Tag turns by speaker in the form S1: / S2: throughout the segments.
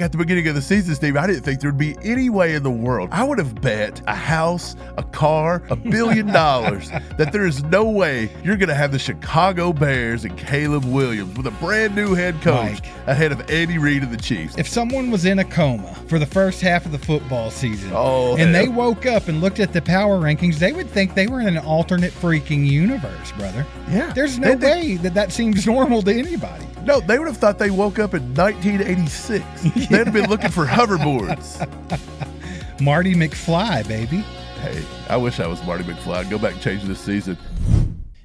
S1: At the beginning of the season, Steve, I didn't think there'd be any way in the world. I would have bet a house, a car, $1 billion that there is no way you're going to have the Chicago Bears and Caleb Williams with a brand new head coach ahead of Andy Reid and the Chiefs.
S2: If someone was in a coma for the first half of the football season and they woke up and looked at the power rankings, they would think they were in an alternate freaking universe, brother.
S1: Yeah.
S2: There's no way that seems normal to anybody.
S1: No, they would have thought they woke up in 1986. They'd have been looking for hoverboards.
S2: Marty McFly, baby.
S1: Hey, I wish I was Marty McFly. I'd go back and change this season.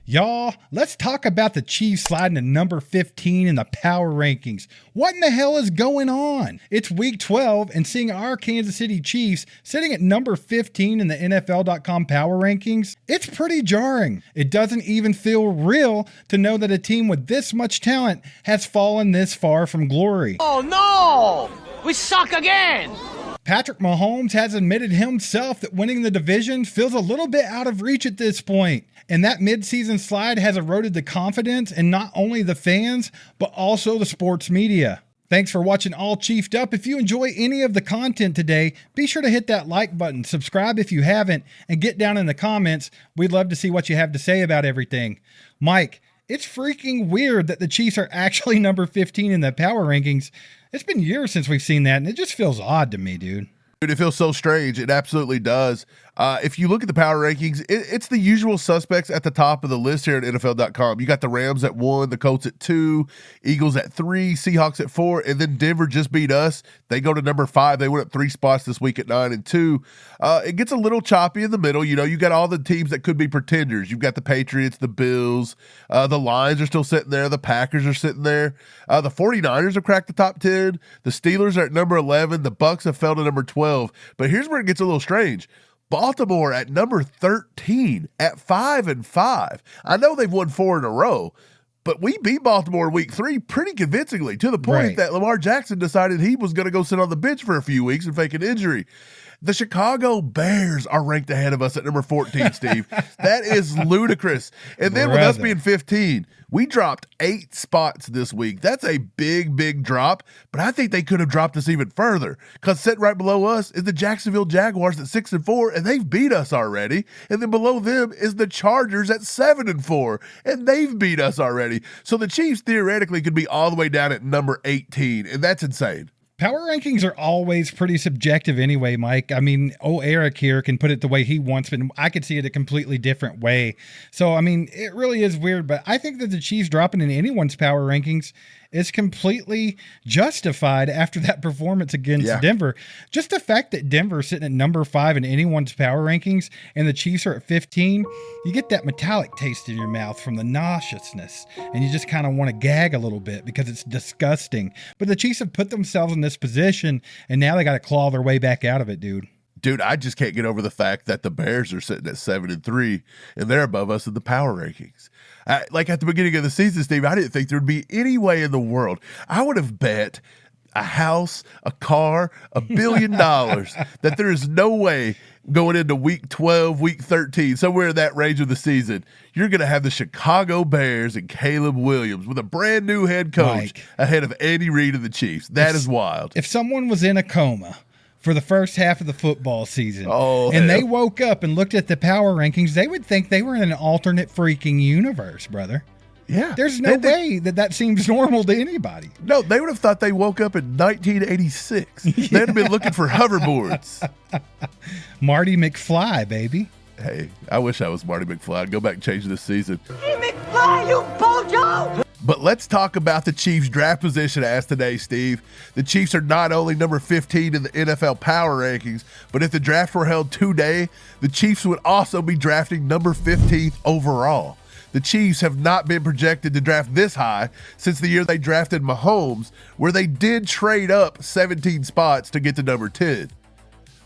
S2: Y'all, let's talk about the Chiefs sliding to number 15 in the power rankings. What in the hell is going on? It's week 12, and seeing our Kansas City Chiefs sitting at number 15 in the NFL.com power rankings, it's pretty jarring. It doesn't even feel real to know that a team with this much talent has fallen this far from glory.
S3: Oh no! We suck again!
S2: Patrick Mahomes has admitted himself that winning the division feels a little bit out of reach at this point. And that midseason slide has eroded the confidence in not only the fans, but also the sports media. Thanks for watching All Chiefed Up. If you enjoy any of the content today, be sure to hit that like button, subscribe if you haven't, and get down in the comments. We'd love to see what you have to say about everything. Mike, it's freaking weird that the Chiefs are actually number 15 in the power rankings. It's been years since we've seen that, and it just feels odd to me, dude.
S1: It feels so strange. It absolutely does. If you look at the power rankings, it's the usual suspects at the top of the list here at NFL.com. You got the Rams at 1, the Colts at 2, Eagles at 3, Seahawks at 4, and then Denver just beat us. They go to number 5. They went up 3 spots this week at 9 and 2. It gets a little choppy in the middle. You know, you got all the teams that could be pretenders. You've got the Patriots, the Bills, the Lions are still sitting there. The Packers are sitting there. The 49ers have cracked the top 10. The Steelers are at number 11. The Bucks have fell to number 12. But here's where it gets a little strange. Baltimore at number 13 at 5-5. I know they've won 4 in a row, but we beat Baltimore week 3 pretty convincingly to the point that Lamar Jackson decided he was going to go sit on the bench for a few weeks and fake an injury. The Chicago Bears are ranked ahead of us at number 14, Steve. That is ludicrous. And then with us being 15, we dropped 8 spots this week. That's a big, big drop, but I think they could have dropped us even further because sitting right below us is the Jacksonville Jaguars at 6-4, and they've beat us already. And then below them is the Chargers at 7-4, and they've beat us already. So the Chiefs theoretically could be all the way down at number 18, and that's insane.
S2: Power rankings are always pretty subjective anyway, Mike. I mean, Eric here can put it the way he wants, but I could see it a completely different way. So, I mean, it really is weird, but I think that the Chiefs dropping in anyone's power rankings is completely justified after that performance against Denver. Just the fact that Denver's sitting at number 5 in anyone's power rankings and the Chiefs are at 15, you get that metallic taste in your mouth from the nauseousness, and you just kind of want to gag a little bit because it's disgusting. But the Chiefs have put themselves in this position, and now they got to claw their way back out of it, dude.
S1: Dude, I just can't get over the fact that the Bears are sitting at 7-3 and they're above us in the power rankings. Like at the beginning of the season, Steve, I didn't think there'd be any way in the world. I would have bet a house, a car, $1 billion that there is no way going into week 12, week 13, somewhere in that range of the season, you're going to have the Chicago Bears and Caleb Williams with a brand new head coach ahead of Andy Reid and the Chiefs. That is wild.
S2: If someone was in a coma for the first half of the football season and they woke up and looked at the power rankings, they would think they were in an alternate freaking universe, brother.
S1: Yeah.
S2: There's no way that seems normal to anybody.
S1: No, they would have thought they woke up in 1986. They'd have been looking for hoverboards.
S2: Marty McFly, baby.
S1: Hey, I wish I was Marty McFly. I'd go back and change this season.
S3: Hey, McFly, you bojo!
S1: But let's talk about the Chiefs' draft position as today, Steve. The Chiefs are not only number 15 in the NFL power rankings, but if the draft were held today, the Chiefs would also be drafting number 15th overall. The Chiefs have not been projected to draft this high since the year they drafted Mahomes, where they did trade up 17 spots to get to number 10.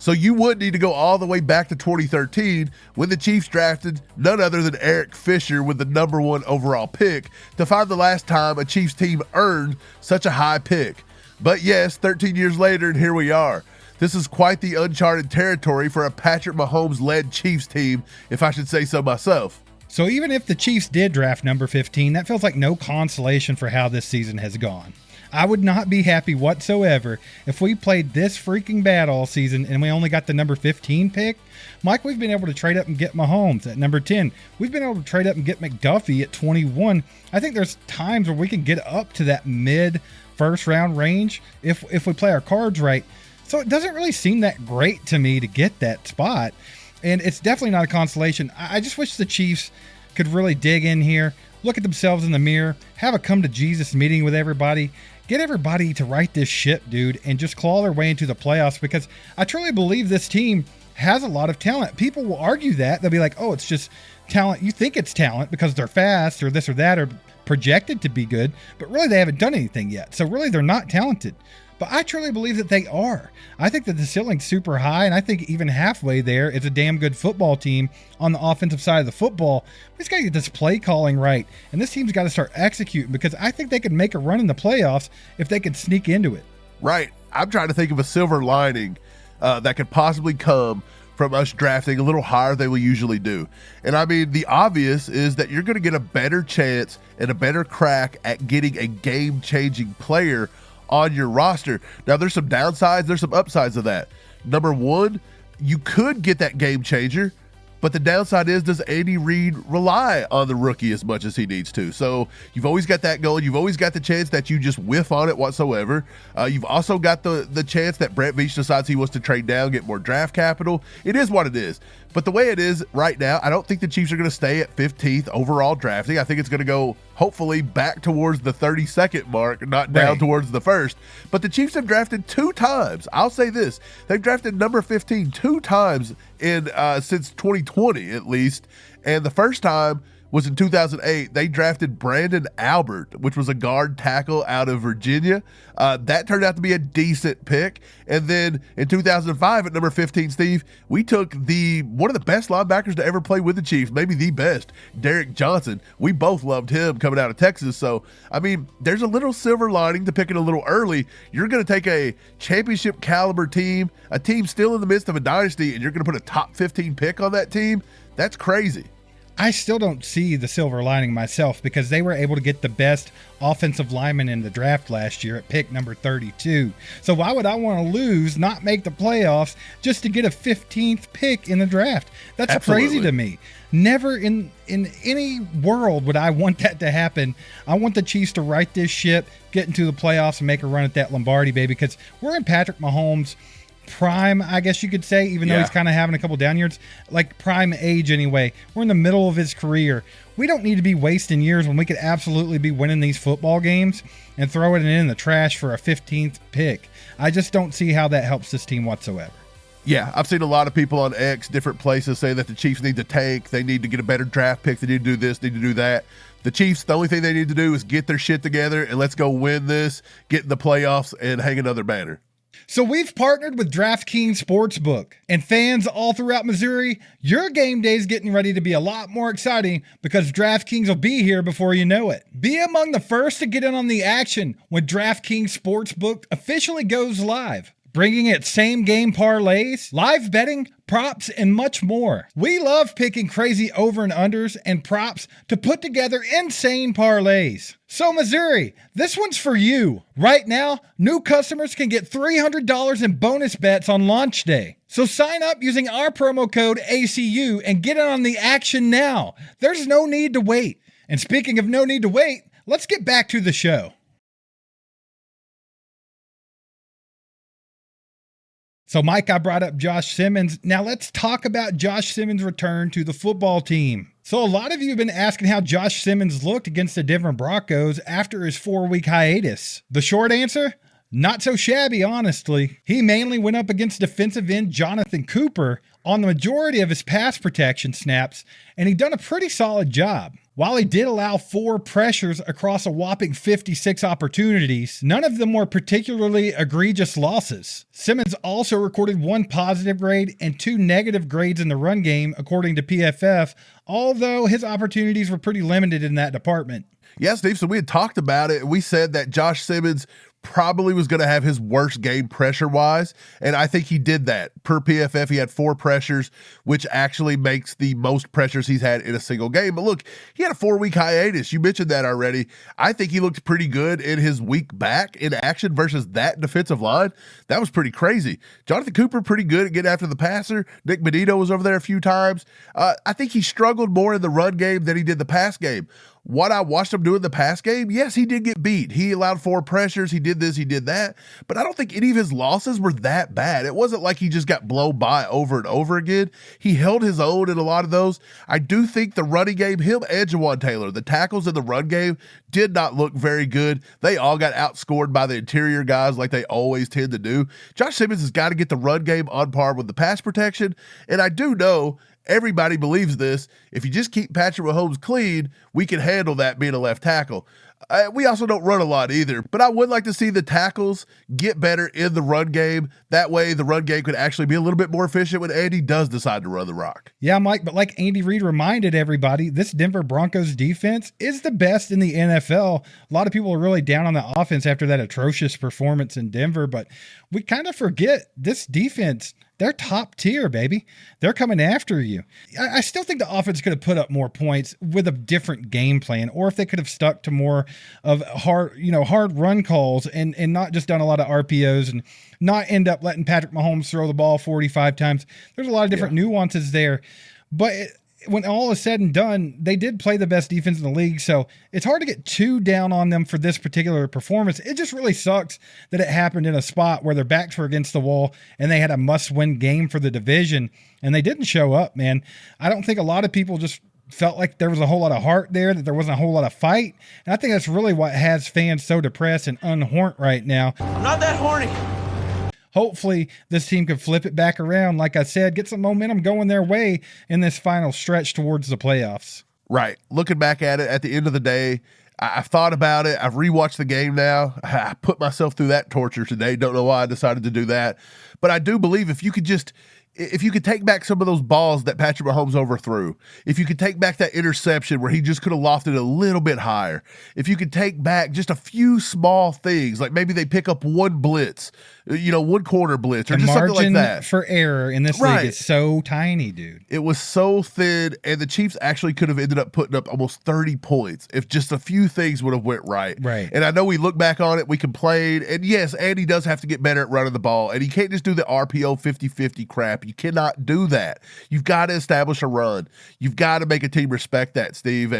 S1: So you would need to go all the way back to 2013 when the Chiefs drafted none other than Eric Fisher with the number 1 overall pick to find the last time a Chiefs team earned such a high pick. But yes, 13 years later, and here we are. This is quite the uncharted territory for a Patrick Mahomes-led Chiefs team, if I should say so myself.
S2: So even if the Chiefs did draft number 15, that feels like no consolation for how this season has gone. I would not be happy whatsoever if we played this freaking bad all season and we only got the number 15 pick. Mike, we've been able to trade up and get Mahomes at number 10. We've been able to trade up and get McDuffie at 21. I think there's times where we can get up to that mid first round range if we play our cards right. So it doesn't really seem that great to me to get that spot. And it's definitely not a consolation. I just wish the Chiefs could really dig in here, look at themselves in the mirror, have a come to Jesus meeting with everybody, get everybody to right this ship, dude, and just claw their way into the playoffs, because I truly believe this team has a lot of talent. People will argue that. They'll be like, oh, it's just talent. You think it's talent because they're fast or this or that or projected to be good, but really they haven't done anything yet. So really they're not talented. But I truly believe that they are. I think that the ceiling's super high, and I think even halfway there is a damn good football team on the offensive side of the football. We just got to get this play calling right, and this team's got to start executing, because I think they could make a run in the playoffs if they could sneak into it.
S1: Right. I'm trying to think of a silver lining that could possibly come from us drafting a little higher than we usually do. And I mean, the obvious is that you're going to get a better chance and a better crack at getting a game-changing player on your roster. Now, there's some downsides, there's some upsides of that. Number one, you could get that game changer, but the downside is, does Andy Reid rely on the rookie as much as he needs to? So you've always got that going. You've always got the chance that you just whiff on it whatsoever. You've also got the chance that Brett Veach decides he wants to trade down, get more draft capital. It is what it is. But the way it is right now, I don't think the Chiefs are going to stay at 15th overall drafting. I think it's going to go, hopefully, back towards the 32nd mark, not down towards the first. But the Chiefs have drafted 2 times. I'll say this. They've drafted number 15 2 times in since 2020, at least. And the first time was in 2008. They drafted Brandon Albert, which was a guard tackle out of Virginia. That turned out to be a decent pick. And then in 2005 at number 15, Steve, we took one of the best linebackers to ever play with the Chiefs, maybe the best, Derek Johnson. We both loved him coming out of Texas. So, I mean, there's a little silver lining to picking a little early. You're going to take a championship caliber team, a team still in the midst of a dynasty, and you're going to put a top 15 pick on that team. That's crazy.
S2: I still don't see the silver lining myself, because they were able to get the best offensive lineman in the draft last year at pick number 32. So why would I want to lose, not make the playoffs, just to get a 15th pick in the draft? That's
S1: Absolutely
S2: crazy to me. Never in any world would I want that to happen. I want the Chiefs to right this ship, get into the playoffs, and make a run at that Lombardi, baby, because we're in Patrick Mahomes' prime, I guess you could say, even though he's kind of having a couple down years, like prime age anyway. We're in the middle of his career. We don't need to be wasting years when we could absolutely be winning these football games and throwing it in the trash for a 15th pick. I just don't see how that helps this team whatsoever.
S1: Yeah, I've seen a lot of people on X, different places, say that the Chiefs need to tank, they need to get a better draft pick, they need to do this, need to do that. The Chiefs, the only thing they need to do is get their shit together and let's go win this, get in the playoffs, and hang another banner.
S2: So we've partnered with DraftKings Sportsbook, and fans all throughout Missouri, your game day is getting ready to be a lot more exciting, because DraftKings will be here before you know it. Be among the first to get in on the action when DraftKings Sportsbook officially goes live, bringing it same game parlays, live betting, props, and much more. We love picking crazy over and unders and props to put together insane parlays. So Missouri, this one's for you. Right now, new customers can get $300 in bonus bets on launch day. So sign up using our promo code ACU and get in on the action now. There's no need to wait. And speaking of no need to wait, let's get back to the show. So, Mike, I brought up Josh Simmons. Now, let's talk about Josh Simmons' return to the football team. So, a lot of you have been asking how Josh Simmons looked against the Denver Broncos after his 4-week hiatus. The short answer? Not so shabby, honestly. He mainly went up against defensive end Jonathan Cooper on the majority of his pass protection snaps, and he done a pretty solid job. While he did allow 4 pressures across a whopping 56 opportunities, none of them were particularly egregious losses. Simmons also recorded 1 positive grade and 2 negative grades in the run game, according to PFF, although his opportunities were pretty limited in that department.
S1: Yeah, Steve, so we had talked about it. We said that Josh Simmons probably was going to have his worst game pressure-wise, and I think he did that. Per PFF, he had 4 pressures, which actually makes the most pressures he's had in a single game. But look, he had a 4-week hiatus. You mentioned that already. I think he looked pretty good in his week back in action versus that defensive line. That was pretty crazy. Jonathan Cooper, pretty good at getting after the passer. Nick Benito was over there a few times. I think he struggled more in the run game than he did the pass game. What I watched him do in the pass game, yes, he did get beat. He allowed 4 pressures. He did this, he did that. But I don't think any of his losses were that bad. It wasn't like he just got blown by over and over again. He held his own in a lot of those. I do think the running game, him and Jawan Taylor, the tackles in the run game did not look very good. They all got outscored by the interior guys like they always tend to do. Josh Simmons has got to get the run game on par with the pass protection. And I do know everybody believes this. If you just keep Patrick Mahomes clean, we can handle that being a left tackle. We also don't run a lot either, but I would like to see the tackles get better in the run game. That way the run game could actually be a little bit more efficient when Andy does decide to run the rock.
S2: Yeah, Mike, but like Andy Reid reminded everybody, this Denver Broncos defense is the best in the NFL. A lot of people are really down on the offense after that atrocious performance in Denver, but we kind of forget this defense. They're top tier, baby. They're coming after you. I still think the offense could have put up more points with a different game plan, or if they could have stuck to more of hard run calls and not just done a lot of RPOs and not end up letting Patrick Mahomes throw the ball 45 times. There's a lot of different nuances there. But when all is said and done, they did play the best defense in the league, so it's hard to get too down on them for this particular performance. It just really sucks that it happened in a spot where their backs were against the wall and they had a must-win game for the division, and they didn't show up, man. I don't think a lot of people just felt like there was a whole lot of heart there, that there wasn't a whole lot of fight, and I think that's really what has fans so depressed and unhorned right now.
S3: I'm not that horny.
S2: Hopefully this team can flip it back around. Like I said, get some momentum going their way in this final stretch towards the playoffs.
S1: Right. Looking back at it, at the end of the day, I've thought about it. I've rewatched the game now. I put myself through that torture today. Don't know why I decided to do that. But I do believe if you could take back some of those balls that Patrick Mahomes overthrew, if you could take back that interception where he just could have lofted a little bit higher, if you could take back just a few small things, like maybe they pick up one blitz, one corner blitz, or
S2: the
S1: just something like that.
S2: Margin for error in this league is so tiny, dude.
S1: It was so thin, and the Chiefs actually could have ended up putting up almost 30 points if just a few things would have went right.
S2: Right.
S1: And I know we look back on it, we complain, and yes, Andy does have to get better at running the ball, and he can't just do the RPO 50-50 crap. You cannot do that. You've got to establish a run. You've got to make a team respect that, Steve.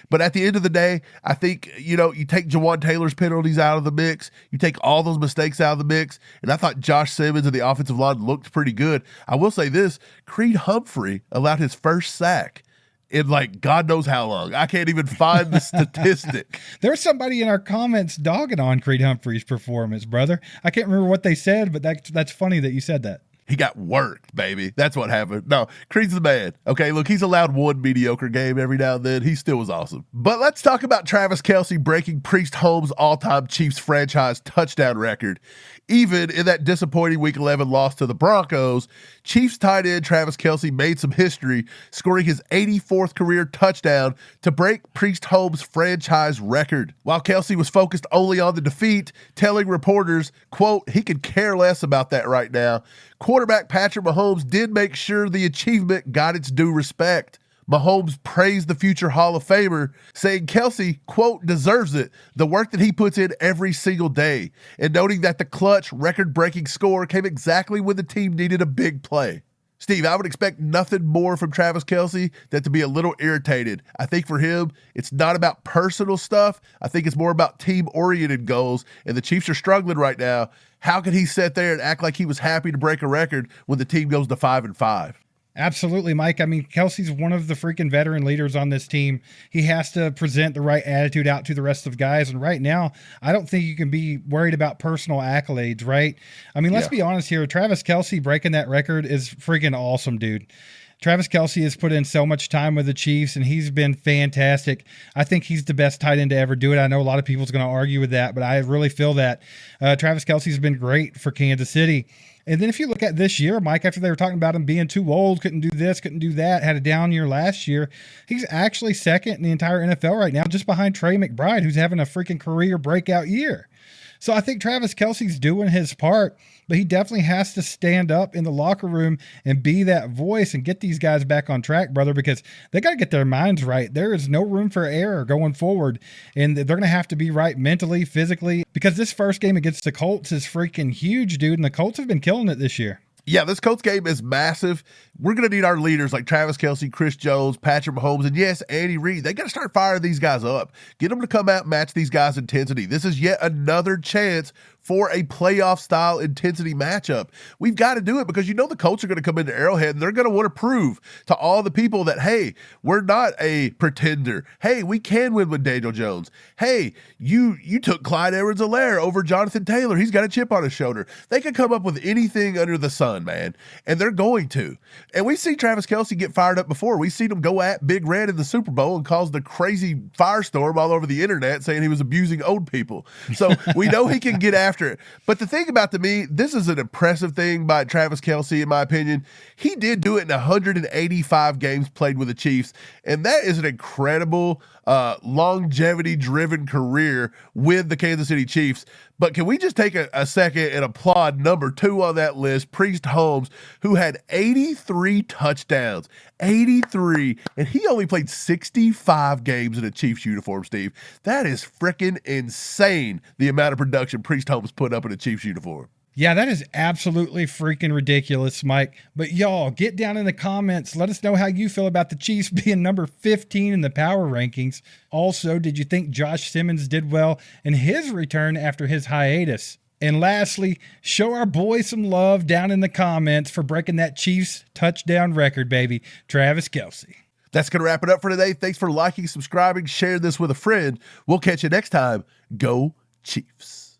S1: But at the end of the day, I think, you take Jawan Taylor's penalties out of the mix, you take all those mistakes out of the mix, and I thought Josh Simmons and the offensive line looked pretty good. I will say this, Creed Humphrey allowed his first sack in God knows how long. I can't even find the statistic.
S2: There's somebody in our comments dogging on Creed Humphrey's performance, brother. I can't remember what they said, but that's funny that you said that.
S1: He got worked, baby. That's what happened. No, Creed's the man. Okay, look, he's allowed one mediocre game every now and then. He still was awesome. But let's talk about Travis Kelce breaking Priest Holmes' all-time Chiefs franchise touchdown record. Even in that disappointing Week 11 loss to the Broncos, Chiefs tight end Travis Kelce made some history, scoring his 84th career touchdown to break Priest Holmes' franchise record. While Kelce was focused only on the defeat, telling reporters, quote, he could care less about that right now. Quarterback Patrick Mahomes did make sure the achievement got its due respect. Mahomes praised the future Hall of Famer, saying Kelce, quote, deserves it, the work that he puts in every single day, and noting that the clutch, record-breaking score came exactly when the team needed a big play. Steve, I would expect nothing more from Travis Kelce than to be a little irritated. I think for him, it's not about personal stuff. I think it's more about team-oriented goals, and the Chiefs are struggling right now. How could he sit there and act like he was happy to break a record when the team goes to 5-5?
S2: Absolutely, Mike. I mean, Kelce's one of the freaking veteran leaders on this team. He has to present the right attitude out to the rest of the guys. And right now, I don't think you can be worried about personal accolades, right? I mean, let's be honest here. Travis Kelce breaking that record is freaking awesome, dude. Travis Kelce has put in so much time with the Chiefs, and he's been fantastic. I think he's the best tight end to ever do it. I know a lot of people's going to argue with that, but I really feel that Travis Kelce's been great for Kansas City. And then if you look at this year, Mike, after they were talking about him being too old, couldn't do this, couldn't do that, had a down year last year, he's actually second in the entire NFL right now, just behind Trey McBride, who's having a freaking career breakout year. So I think Travis Kelce's doing his part, but he definitely has to stand up in the locker room and be that voice and get these guys back on track, brother, because they got to get their minds right. There is no room for error going forward, and they're going to have to be right mentally, physically, because this first game against the Colts is freaking huge, dude, and the Colts have been killing it this year.
S1: Yeah, this Colts game is massive. We're going to need our leaders like Travis Kelce, Chris Jones, Patrick Mahomes, and yes, Andy Reid. They got to start firing these guys up. Get them to come out and match these guys' intensity. This is yet another chance for a playoff-style intensity matchup. We've got to do it because you know the Colts are going to come into Arrowhead and they're going to want to prove to all the people that, hey, we're not a pretender. Hey, we can win with Daniel Jones. Hey, you took Clyde Edwards-Helaire over Jonathan Taylor. He's got a chip on his shoulder. They can come up with anything under the sun, man, and they're going to. And we've seen Travis Kelce get fired up before. We've seen him go at Big Red in the Super Bowl and cause the crazy firestorm all over the internet saying he was abusing old people. So we know he can get after it. But the thing about, to me, this is an impressive thing by Travis Kelce, in my opinion. He did do it in 185 games played with the Chiefs, and that is an incredible longevity-driven career with the Kansas City Chiefs. But can we just take a second and applaud number 2 on that list, Priest Holmes, who had 83 touchdowns, 83, and he only played 65 games in a Chiefs uniform, Steve. That is freaking insane, the amount of production Priest Holmes put up in a Chiefs uniform.
S2: Yeah, that is absolutely freaking ridiculous, Mike. But y'all, get down in the comments. Let us know how you feel about the Chiefs being number 15 in the power rankings. Also, did you think Josh Simmons did well in his return after his hiatus? And lastly, show our boy some love down in the comments for breaking that Chiefs touchdown record, baby. Travis Kelce.
S1: That's going to wrap it up for today. Thanks for liking, subscribing, sharing this with a friend. We'll catch you next time. Go Chiefs.